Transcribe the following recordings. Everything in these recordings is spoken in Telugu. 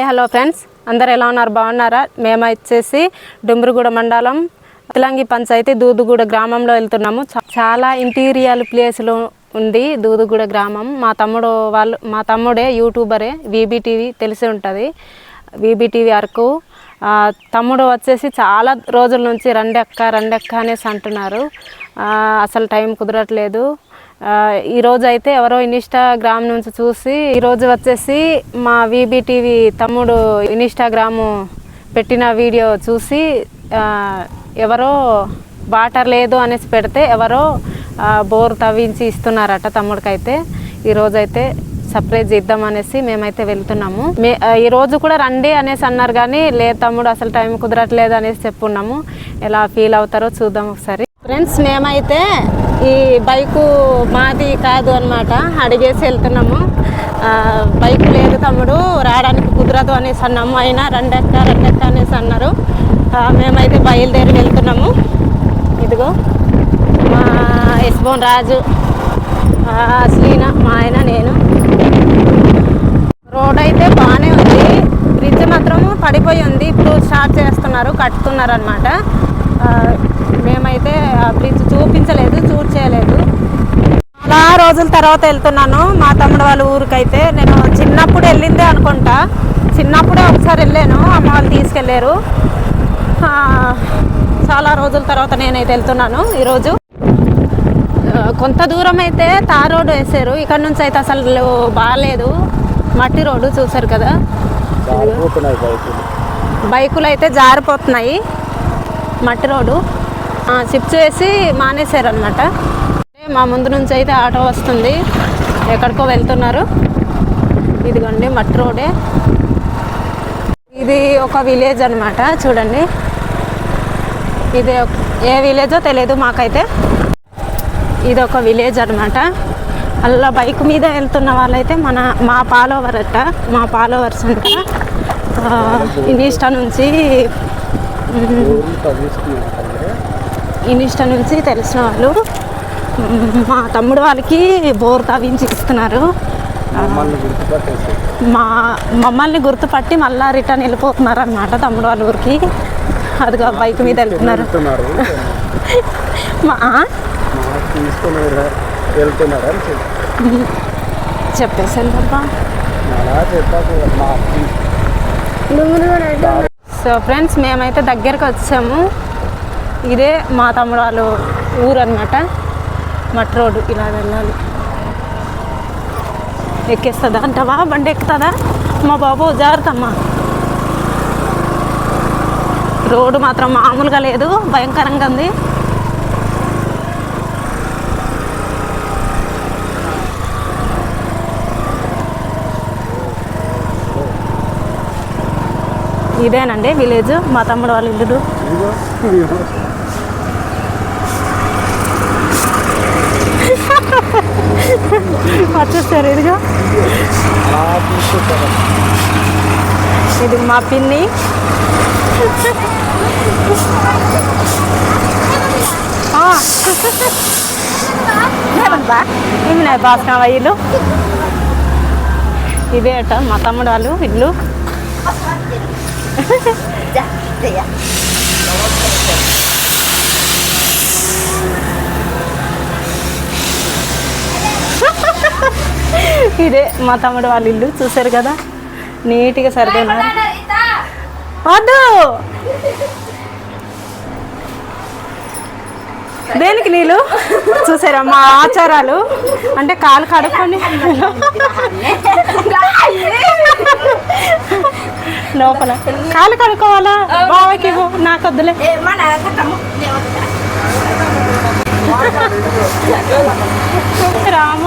హాయ్ హలో ఫ్రెండ్స్, అందరు ఎలా ఉన్నారు? బాగున్నారా? మేము వచ్చేసి డుమ్రిగూడ మండలం తిలంగి పంచాయతీ దూదుగూడ గ్రామంలో వెళ్తున్నాము. చాలా ఇంటీరియల్ ప్లేస్లో ఉంది దూదుగూడ గ్రామం. మా తమ్ముడే యూట్యూబరే, వీబీటీవీ తెలిసి ఉంటుంది. వీబీటీవీ అరకు తమ్ముడు వచ్చేసి చాలా రోజుల నుంచి రండి అక్క అనేసి అంటున్నారు. అసలు టైం కుదరట్లేదు. ఈరోజు అయితే ఎవరో ఇన్స్టాగ్రామ్ నుంచి చూసి ఈరోజు వచ్చేసి మా వీబీటీవీ తమ్ముడు ఇన్స్టాగ్రాము పెట్టిన వీడియో చూసి ఎవరో వాటర్ లేదు అనేసి పెడితే ఎవరో బోర్ తవ్వించి ఇస్తున్నారట తమ్ముడికైతే. ఈరోజైతే సర్ప్రైజ్ ఇద్దామనేసి మేమైతే వెళ్తున్నాము. ఈరోజు కూడా రండి అనేసి అన్నారు, కానీ లేదు తమ్ముడు అసలు టైం కుదరట్లేదు అనేసి చెప్పున్నాము. ఎలా ఫీల్ అవుతారో చూద్దాం ఒకసారి. ఫ్రెండ్స్, మేమైతే ఈ బైకు మాది కాదు అన్నమాట, అడిగేసి వెళ్తున్నాము. బైక్ లేదు తమ్ముడు, రావడానికి కుదరదు అనేసి అన్నాము. అయినా రండెక్క అనేసి అన్నారు. మేమైతే బయలుదేరి వెళ్తున్నాము. ఇదిగో మా యశ్బోన్ రాజు, శ్రీనా, మా ఆయన, నేను. రోడ్ అయితే బాగానే ఉంది. బ్రిడ్జ్ మాత్రం పడిపోయి ఉంది. ఇప్పుడు స్టార్ట్ చేస్తున్నారు, కట్టుతున్నారు అన్నమాట. మేమైతే ఆ బ్రిడ్జ్ షూట్ చేయలేదు. చాలా రోజుల తర్వాత వెళ్తున్నాను మా తమ్ముడు వాళ్ళ ఊరికైతే. నేను చిన్నప్పుడు వెళ్ళిందే అనుకుంటా, చిన్నప్పుడే ఒకసారి వెళ్ళాను, అమ్మ వాళ్ళు తీసుకెళ్ళారు. చాలా రోజుల తర్వాత నేనైతే వెళ్తున్నాను. ఈరోజు కొంత దూరం అయితే తార్ రోడ్డు వేసారు, ఇక్కడ నుంచి అయితే అసలు బాగాలేదు, మట్టి రోడ్డు చూసారు కదా. బైకులు అయితే జారిపోతున్నాయి, మట్టి రోడ్డు షిఫ్ట్ చేసి మానేశారు అనమాట. మా ముందు నుంచి అయితే ఆటో వస్తుంది, ఎక్కడికో వెళ్తున్నారు. ఇదిగోండి మట్టి రోడే. ఇది ఒక విలేజ్ అనమాట, చూడండి. ఇది ఏ విలేజో తెలియదు మాకైతే. ఇది ఒక విలేజ్ అనమాట. అలా బైక్ మీద వెళ్తున్న వాళ్ళైతే మా ఫాలోవర్స్ అంట. ఇన్స్టా నుంచి తెలిసిన వాళ్ళు మా తమ్ముడు వాళ్ళకి బోర్ తవ్వించి ఇస్తున్నారు. మమ్మల్ని గుర్తుపట్టి మళ్ళీ రిటర్న్ వెళ్ళిపోతున్నారు అన్నమాట తమ్ముడు వాళ్ళ ఊరికి. అదిగా బైక్ మీద వెళ్తున్నారు. చెప్పేసాను బాబా. సో ఫ్రెండ్స్, మేమైతే దగ్గరకు వచ్చాము. ఇదే మా తమ్ముడు వాళ్ళు ఊరు అనమాట. మట్టి రోడ్డు ఇలా వెళ్ళాలి. ఎక్కేస్తుందా అంటావా? బండి ఎక్కుతుందా? మా బాబు జాగ్రత్తమ్మా. రోడ్డు మాత్రం మామూలుగా లేదు, భయంకరంగా ఉంది. ఇదేనండి విలేజ్, మా తమ్ముడు వాళ్ళ ఇల్లు. వచ్చేస్తారు. ఇదిగో ఇది మా పిన్ని. బాస్కావ ఇల్లు ఇదే అట మా తమ్ముడు వాళ్ళు ఇల్లు. ఇదే మా తమ్ముడు వాళ్ళ ఇల్లు, చూసారు కదా, నీట్గా సరిపోయినారు. వద్దు, దేనికి నీళ్ళు? చూసారా మా ఆచారాలు అంటే కాలు కడుక్కొని లోపల కాలు కడుక్కోవాలా? బావకి నాకు వద్దులే.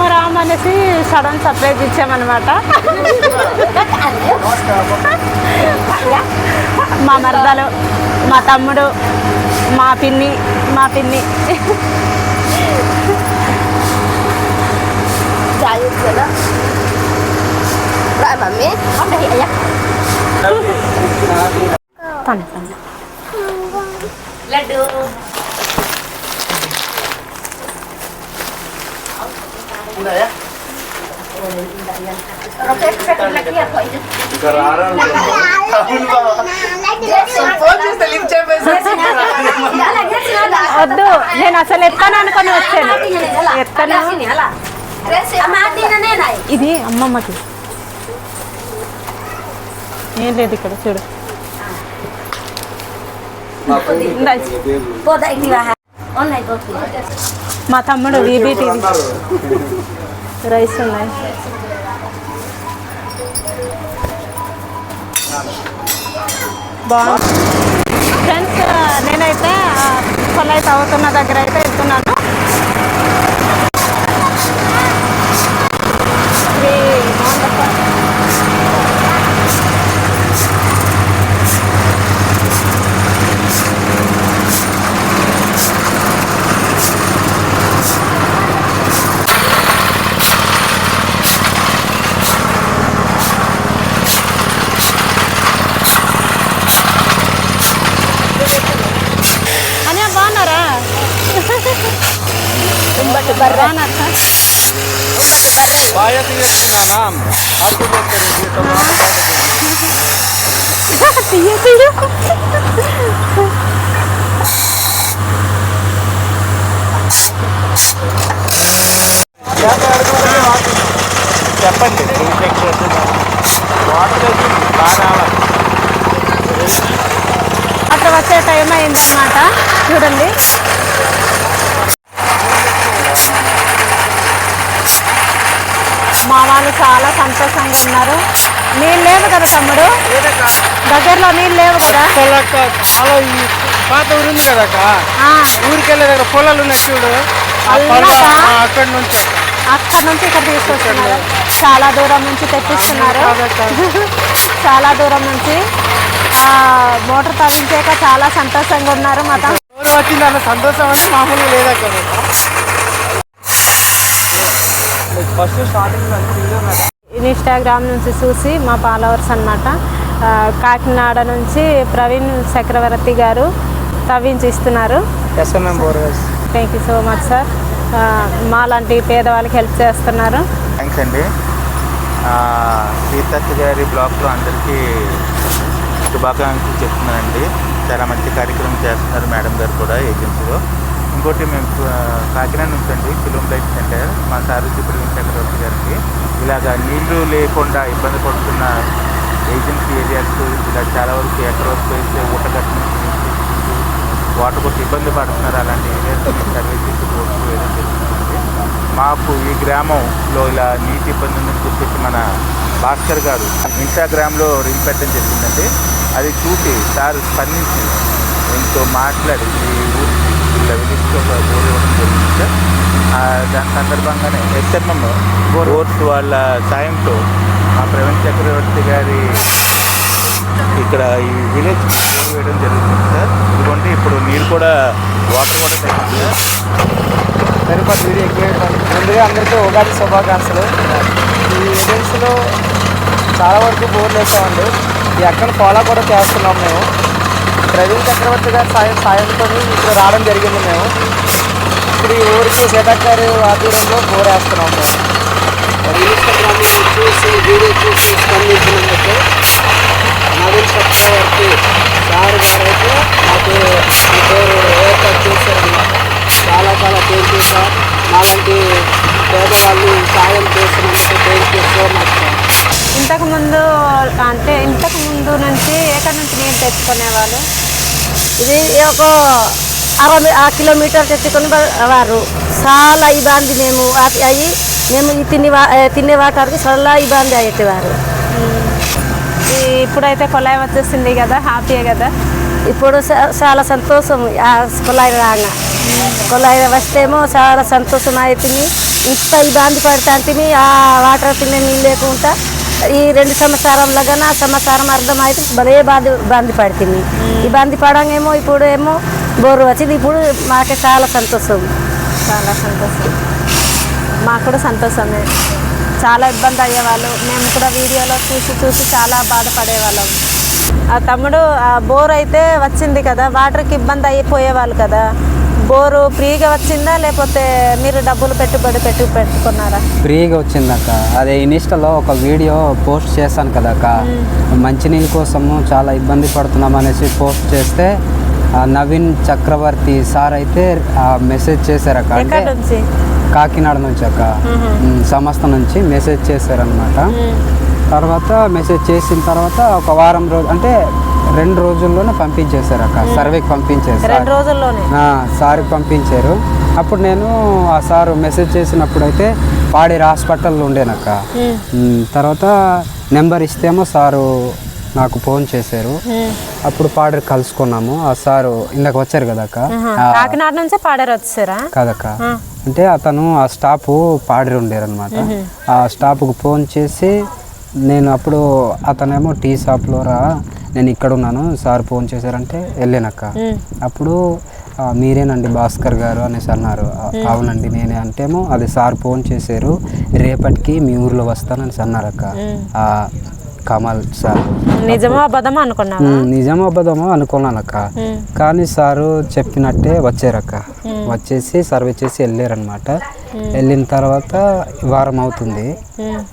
రామ అనేసి సడన్ సర్ప్రైజ్ ఇచ్చామన్నమాట. మా మరదలు, మా తమ్ముడు, మా పిన్ని లడ్డు వద్దు, నేను అసలు ఎత్తాను అనుకొని వచ్చాను. ఎత్తాను. ఇది అమ్మమ్మకి ఏం లేదు ఇక్కడ చూడు. మా తమ్ముడు వీబీటీ రైస్ ఉన్నాయి. బాగుంది ఫ్రెండ్స్. నేనైతే కొలై తవ్వుతున్న దగ్గర అయితే వెళ్తున్నాను. చెప్పండి. అట్లా వచ్చే టైం అయిందన్నమాట. చూడండి మా వాళ్ళు చాలా సంతోషంగా ఉన్నారు. నీళ్ళు లేవు కదా తమ్ముడు, దగ్గరలో నీళ్ళు లేవు కదా. చాలా పాత ఊరు ఉంది కదా ఊరికి వెళ్ళే దగ్గర పొలాలు ఉన్నాయి చూడు, అక్కడ నుంచి ఇక్కడ తీసుకొస్తున్నారు. చాలా దూరం నుంచి తెప్పిస్తున్నారు. చాలా దూరం నుంచి మోటార్ తవ్వించాక చాలా సంతోషంగా ఉన్నారు. మా వచ్చింది అన్న సంతోషం అని మామూలుగా లేదక్కడ. ఫస్ట్ స్టార్టింగ్ ఇన్స్టాగ్రామ్ నుంచి చూసి మా ఫాలోవర్స్ అన్నమాట. కాకినాడ నుంచి ప్రవీణ్ చక్రవర్తి గారు తవ్వించి ఇస్తున్నారు. Thank you so much sir. మాలాంటి పేదవాళ్ళకి హెల్ప్ చేస్తున్నారు. థ్యాంక్స్ అండి. సీతక్క గారి బ్లాగ్లో అందరికీ శుభాకాంక్షలు చెప్తున్నానండి. చాలా మంచి కార్యక్రమం చేస్తున్నారు మేడం గారు కూడా ఏజెన్సీలో. ఇంకోటి మేము కాకినాడ నుంచి అండి ఫిలిం లైట్ సెంటర్ మా సారథి ప్రవీణ్ చక్రవర్తి గారికి ఇలాగ నీళ్లు లేకుండా ఇబ్బంది పడుతున్న ఏజెన్సీ ఏరియాస్ ఇలా చాలా వరకు ఎక్కడ వరకు వేస్తే ఊటగట్టు నుంచి వాటర్ కొట్టి ఇబ్బంది పడుతున్నారు. అలాంటి ఏరియాస్ సర్వీస్ వేయడం జరుగుతుంది. మాకు ఈ గ్రామంలో ఇలా నీటి ఇబ్బంది ఉందని చెప్పేసి మన భాస్కర్ గారు ఇన్స్టాగ్రామ్లో రీల్ పెట్టడం జరిగిందండి. అది చూసి సార్ స్పందించి ఎంతో మాట్లాడి ఈ ఊరికి ఇలా విజిట్తో బోర్ ఇవ్వడం జరిగింది సార్. దాని సందర్భంగానే ఎస్ఎంఎం బోర్స్ వాళ్ళ సాయంతో మా ప్రవీణ్ చక్రవర్తి గారి ఇక్కడ ఈ విలేజ్ బోర్ వేయడం జరుగుతుంది సార్. ఇదిగోండి ఇప్పుడు నీరు కూడా వాటర్ కూడా తగ్గింది సార్. సరిపడి వీడియో ఎక్కువ. ముందుగా అందరికీ ఉగాది శుభాకాంక్షలు. ఈ ఏజెన్సీలో చాలా వరకు బోర్లు వేసామండి. ఈ అక్కను ఫాలో కూడా చేస్తున్నాం మేము. ప్రవీణ్ చక్రవర్తి గారి సాయంతో ఇక్కడ రావడం జరిగింది. మేము ఇప్పుడు ఈ ఊరికి సీతక్క గారి ఆధ్వర్యంలో బోర్ వేస్తున్నాం. మేము ఇన్స్టాగ్రామ్లో చూసి వీడియో చూసి స్పందించినందుకు నవీన్ చక్రవర్తి సార్ గారైతే మాకు ఈ బోరు ఏర్పాటు చేశారన్నమాట. చాలా చాలా థ్యాంక్ యూ సార్. మాలాంటి పేదవాళ్ళు సాయం చేస్తున్నందుకు thank you so much sir. ఇంతకు ముందు నుంచి ఎక్కడి నుంచి నీళ్ళు తెచ్చుకునేవాళ్ళు? ఇది ఒక 60 కిలోమీటర్ తెచ్చుకొని వారు చాలా ఇబ్బంది. మేము తినే వాటానికి చాలా ఇబ్బంది అయ్యేవారు. ఇప్పుడైతే కొలాయి వచ్చేసింది కదా, హ్యాపీయే కదా. ఇప్పుడు చాలా సంతోషం. కొలాయి రాగా కొలాయి వస్తేమో చాలా సంతోషం అవుతుంది. ఇంత ఇబ్బంది పడుతుంది ఆ వాటర్ తినే నీళ్ళు లేకుండా. ఈ 2 సంవత్సరాల కన్నా సంవత్సరం అర్థం అయితే భలే ఇబ్బంది పడుతుంది. ఇబ్బంది పడంగేమో ఇప్పుడు ఏమో బోరు వచ్చింది. ఇప్పుడు మాకే చాలా సంతోషం. మాకు కూడా సంతోషమే. చాలా ఇబ్బంది అయ్యేవాళ్ళు. మేము కూడా వీడియోలో చూసి చాలా బాధపడేవాళ్ళం. ఆ తమ్ముడు బోర్ అయితే వచ్చింది కదా, వాటర్కి ఇబ్బంది అయిపోయేవాళ్ళు కదా. బోరు ఫ్రీగా వచ్చిందా లేకపోతే మీరు డబ్బులు పెట్టుకున్నారా? ఫ్రీగా వచ్చిందక్క. అదే ఇన్స్టాలో ఒక వీడియో పోస్ట్ చేశాను కదక్క, మంచినీళ్ళ కోసము చాలా ఇబ్బంది పడుతున్నాం అనేసి పోస్ట్ చేస్తే నవీన్ చక్రవర్తి సార్ అయితే మెసేజ్ చేశారక్క. అంటే కాకినాడ నుంచి అక్క, సంస్థ నుంచి మెసేజ్ చేశారనమాట. తర్వాత మెసేజ్ చేసిన తర్వాత ఒక వారం రోజు అంటే 2 రోజుల్లోనే పంపించేశారు అక్క. సర్వేకి పంపించారు, 2 రోజుల్లోనే సార్కి పంపించారు. అప్పుడు నేను ఆ సారు మెసేజ్ చేసినప్పుడు అయితే పాడేరు హాస్పిటల్లో ఉండేనక్క. తర్వాత నెంబర్ ఇస్తేమో సారు నాకు ఫోన్ చేశారు. అప్పుడు పాడేరు కలుసుకున్నాము. ఆ సారు ఇందాక వచ్చారు కదక్క, కాకినాడ నుంచే పాడేరు వచ్చారా? కదక్క, అంటే అతను ఆ స్టాఫ్ పాడేరు ఉండేరు అనమాట. ఆ స్టాఫ్కు ఫోన్ చేసి నేను అప్పుడు అతనేమో టీ షాప్లో రా, నేను ఇక్కడ ఉన్నాను, సార్ ఫోన్ చేశారంటే వెళ్ళానక్క. అప్పుడు మీరేనండి భాస్కర్ గారు అనేసి అన్నారు. అవునండి నేనే అంటేమో అది సార్ ఫోన్ చేశారు, రేపటికి మీ ఊర్లో వస్తానని అన్నారక్క. కమల్ సార్. నిజమో అబద్ధమో అనుకున్నా? నిజమో అబద్ధమో అనుకున్నానక్క. కానీ సారు చెప్పినట్టే వచ్చారక్క. వచ్చేసి సర్వే చేసి వెళ్ళారనమాట. వెళ్ళిన తర్వాత వారం అవుతుంది.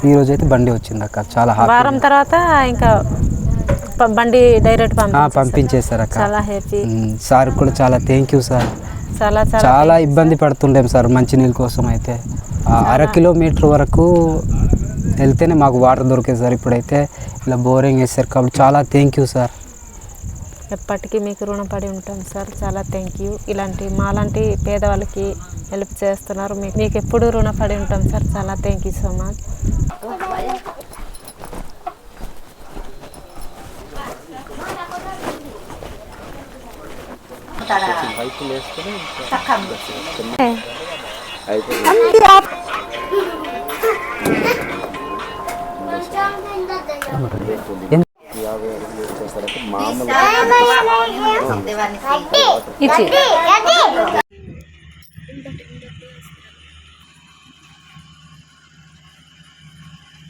ఈ రోజు అయితే బండి వచ్చింది అక్క. చాలా వారం తర్వాత ఇంకా బండి డైరెక్ట్ పంపించేశారక్క. చాలా హ్యాపీ. సార్ కూడా చాలా థ్యాంక్ యూ సార్. చాలా ఇబ్బంది పడుతుండేం సార్ మంచినీళ్ళ కోసం. అయితే 1/2 కిలోమీటర్ వరకు వెళ్తేనే మాకు వాటర్ దొరికేది సార్. ఇప్పుడైతే ఇలా బోరింగ్ వేసారు కాబట్టి చాలా థ్యాంక్ యూ సార్. ఎప్పటికీ మీకు రుణపడి ఉంటాం సార్. చాలా థ్యాంక్ యూ. ఇలాంటి మాలాంటి పేదవాళ్ళకి హెల్ప్ చేస్తున్నారు. మీకు ఎప్పుడు రుణపడి ఉంటాం సార్. చాలా థ్యాంక్ యూ సో మచ్.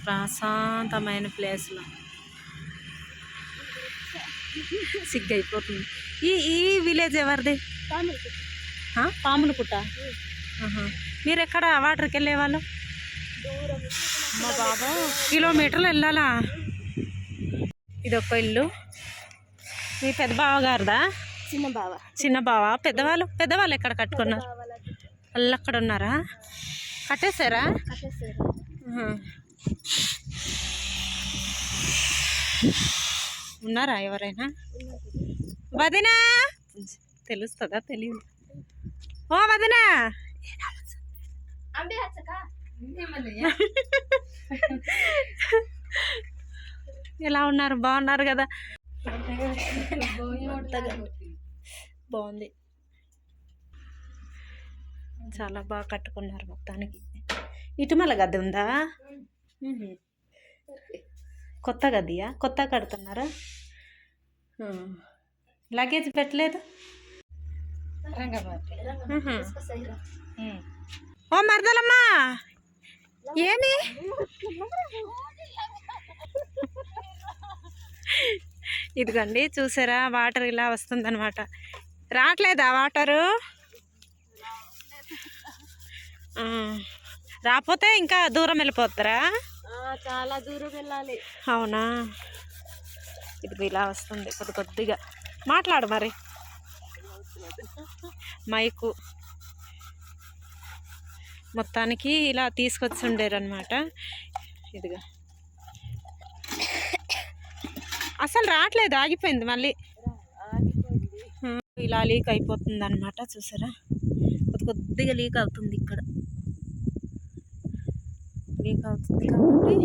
ప్రశాంతమైన ప్లేస్లో సిగ్గైపోతుంది. ఈ విలేజ్ ఎవరిది? పాములపుట్ట. మీరు ఎక్కడ వాటర్కి వెళ్ళేవాళ్ళు? మా బాబా కిలోమీటర్లు వెళ్ళాలా? ఇది ఒక ఇల్లు. మీ పెద్ద బావ గారిదా? చిన్న బావ. పెద్దవాళ్ళు ఎక్కడ కట్టుకున్నారు? వాళ్ళు అక్కడ ఉన్నారా? కట్టేశారా? ఉన్నారా ఎవరైనా? వదినా తెలుస్తుందా? తెలియదు. ఓ వదినా, ఎలా ఉన్నారు? బాగున్నారు కదా? బాగుంది. చాలా బాగా కట్టుకున్నారు మొత్తానికి. ఇటుమల గది ఉందా? కొత్త గదియా? కొత్త కడుతున్నారా? లగేజ్ పెట్టలేదు? ఓ మరదలమ్మా, ఏమి ఇదిగండి చూసారా, వాటర్ ఇలా వస్తుందన్నమాట. రావట్లేదా వాటరు? రాకపోతే ఇంకా దూరం వెళ్ళిపోతారా? చాలా దూరం వెళ్ళాలి. అవునా? ఇది ఇలా వస్తుంది కొద్దిగా. మాట్లాడు మరి, మైకు. మొత్తానికి ఇలా తీసుకొచ్చి ఉండేరు అనమాట. ఇదిగా అసలు రావట్లేదు, ఆగిపోయింది మళ్ళీ. ఇలా లీక్ అయిపోతుంది అనమాట. చూసారా, కొద్దిగా లీక్ అవుతుంది. ఇక్కడ లీక్ అవుతుంది కాబట్టి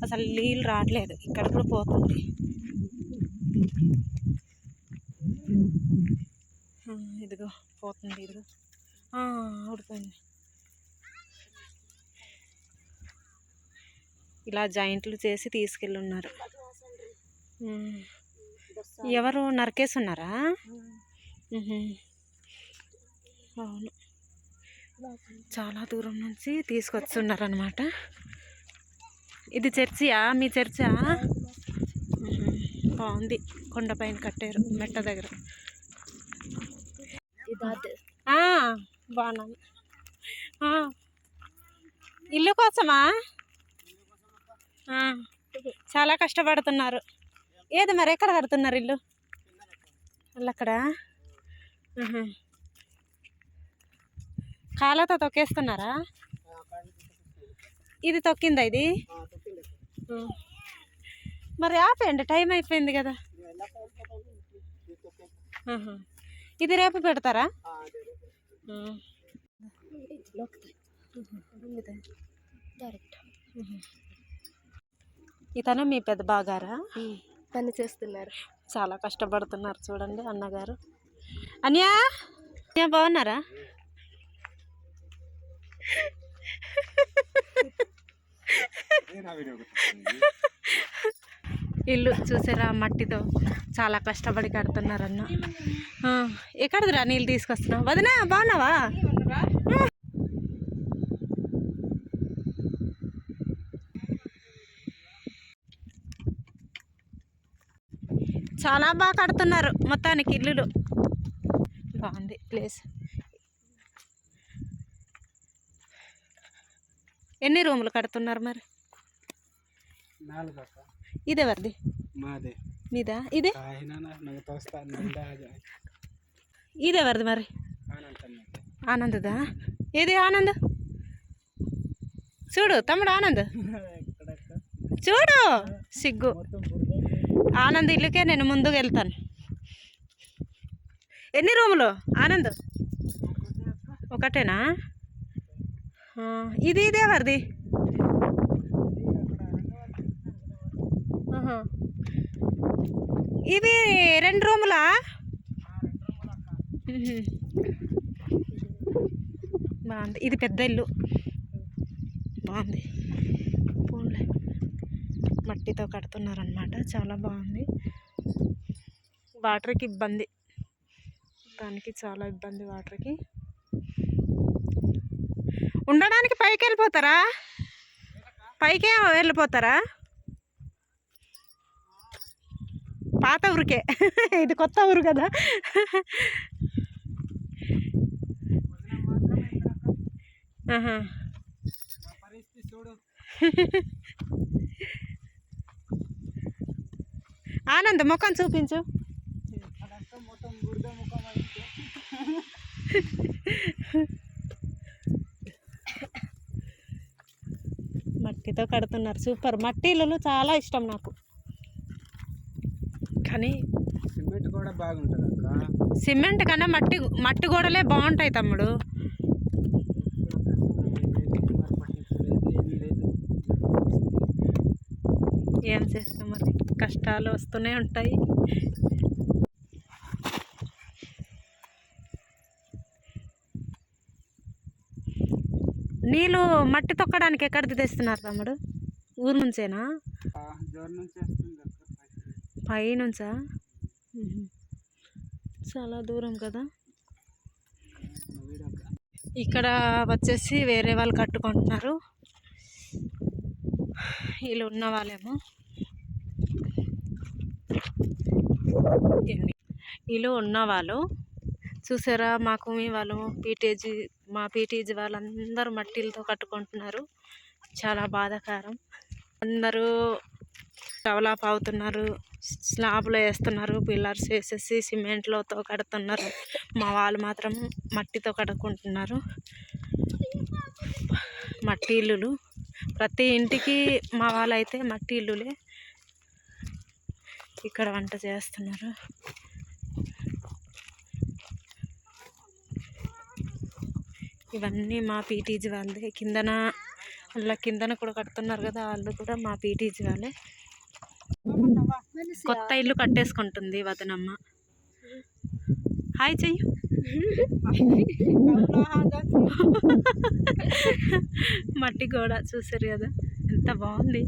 అసలు నీళ్ళు రావట్లేదు. ఇక్కడ కూడా పోతుంది. ఇదిగో పోతుంది. ఇదిగో ఊడిపోయింది. ఇలా జాయింట్లు చేసి తీసుకెళ్ళి ఉన్నారు. ఎవరు నరికేసి ఉన్నారా? అవును, చాలా దూరం నుంచి తీసుకొచ్చున్నారు అనమాట. ఇది చర్చియా? మీ చర్చా? బాగుంది. కొండపైన కట్టారు, మెట్ట దగ్గర. బాగున్నాను. ఇల్లు కోసమా? చాలా కష్టపడుతున్నారు. ఏది మరి ఎక్కడ కడుతున్నారు ఇల్లు? అక్కడ కాళ్ళతో తొక్కేస్తున్నారా? ఇది తొక్కిందా ఇది? మరి ఆపేయండి, టైం అయిపోయింది కదా. ఇది రేపు పెడతారా? ఇతను మీ పెద్ద బాగారా? పని చేస్తున్నారు. చాలా కష్టపడుతున్నారు చూడండి అన్నగారు. అన్యా బాగున్నారా? ఇల్లు చూసారా, మట్టితో చాలా కష్టపడి కడుతున్నారన్న. ఎక్కడదిరా నీళ్ళు తీసుకొస్తున్నావు? వదినా బాగున్నావా? చాలా బాగా కడుతున్నారు మొత్తానికి ఇల్లులు. బాగుంది ప్లేస్. ఎన్ని రూములు కడుతున్నారు మరి? 4 అక్క. ఇదెవరిది? మాదే. మీదా? ఇది ఇదెవరిది మరి? ఆనందదా? ఏది ఆనంద్? చూడు తమ్ముడు ఆనంద్, చూడు సిగ్గు. ఆనంద్ ఇల్లుకే నేను ముందుకు వెళ్తాను. ఎన్ని రూములు ఆనంద్? ఒకటేనా? ఇది ఇదేవరిది? ఇది 2 రూములా? బాగుంది. ఇది పెద్ద ఇల్లు, బాగుంది. పోన్లే, మట్టితో కడుతున్నారనమాట. చాలా బాగుంది. వాటర్కి ఇబ్బంది, దానికి చాలా ఇబ్బంది వాటర్కి. ఉండడానికి పైకి వెళ్ళిపోతారా? పైకే వెళ్ళిపోతారా? పాత ఊరికే, ఇది కొత్త ఊరు కదా. ఆనంద్ ముఖం చూపించు. మట్టితో కడుతున్నారు. సూపర్. మట్టి ఇల్లులు చాలా ఇష్టం నాకు. కానీ సిమెంట్ కూడా బాగుంటుంది అక్క. సిమెంట్ కన్నా మట్టి గోడలే బాగుంటాయి తమ్ముడు. ఏం చేస్తాం మరి, కష్టాలు వస్తూనే ఉంటాయి. నీళ్ళు మట్టి తొక్కడానికి ఎక్కడికి తెస్తున్నారు తమ్ముడు? ఊరు నుంచేనా? పైనుంచా? చాలా దూరం కదా. ఇక్కడ వచ్చేసి వేరే వాళ్ళు కట్టుకుంటున్నారు. వీళ్ళు ఉన్న వాళ్ళేమో, వీళ్ళు ఉన్నవాళ్ళు చూసారా. మాకు మీ వాళ్ళు మా పీటీజీ వాళ్ళందరూ మట్టిలతో కట్టుకుంటున్నారు. చాలా బాధాకరం. అందరూ డెవలప్ అవుతున్నారు, స్లాబ్లో వేస్తున్నారు, పిల్లర్స్ వేసేసి సిమెంట్లతో కడుతున్నారు. మా వాళ్ళు మాత్రం మట్టితో కడుక్కుంటున్నారు. మట్టి ఇల్లులు ప్రతి ఇంటికి మా వాళ్ళైతే మట్టి ఇల్లులే. ఇక్కడ వంట చేస్తున్నారు. ఇవన్నీ మా పీటీజీ వాళ్ళే. కిందన కూడా కడుతున్నారు కదా, వాళ్ళు కూడా మా పీటీజీ వాళ్ళే. కొత్త ఇల్లు కట్టేసుకుంటుంది వదనమ్మ. హాయ్ చెయ్యి. మట్టి గోడ చూసారు కదా, ఎంత బాగుంది.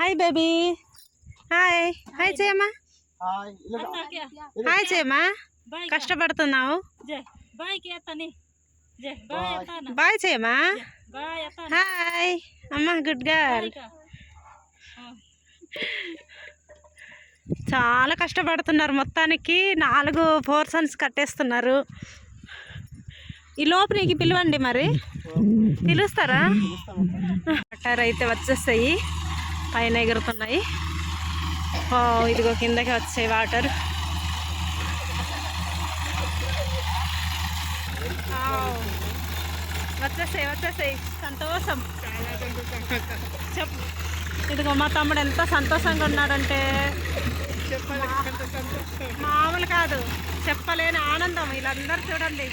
Hi baby. హాయ్ హాయ్ చేయమ్మా. హాయ్ చేయమ్మా. కష్టపడుతున్నావు. బాయ్ చేయమ్మా. హాయ్ అమ్మ, గుడ్ గర్ల్. చాలా కష్టపడుతున్నారు. మొత్తానికి 4 పోర్షన్స్ కట్టేస్తున్నారు. ఈ లోపు నీకు పిలవండి, మరి పిలుస్తారా? వాటర్ అయితే వచ్చేస్తాయి, పైన ఎగురుతున్నాయి. ఇదిగో కిందకి వచ్చాయి వాటర్. వచ్చేసాయి సంతోషం. చెప్పు, ఇదిగో మా తమ్ముడు ఎంత సంతోషంగా ఉన్నాడంటే మామూలు కాదు, చెప్పలేని ఆనందం. వీళ్ళందరూ చూడండి.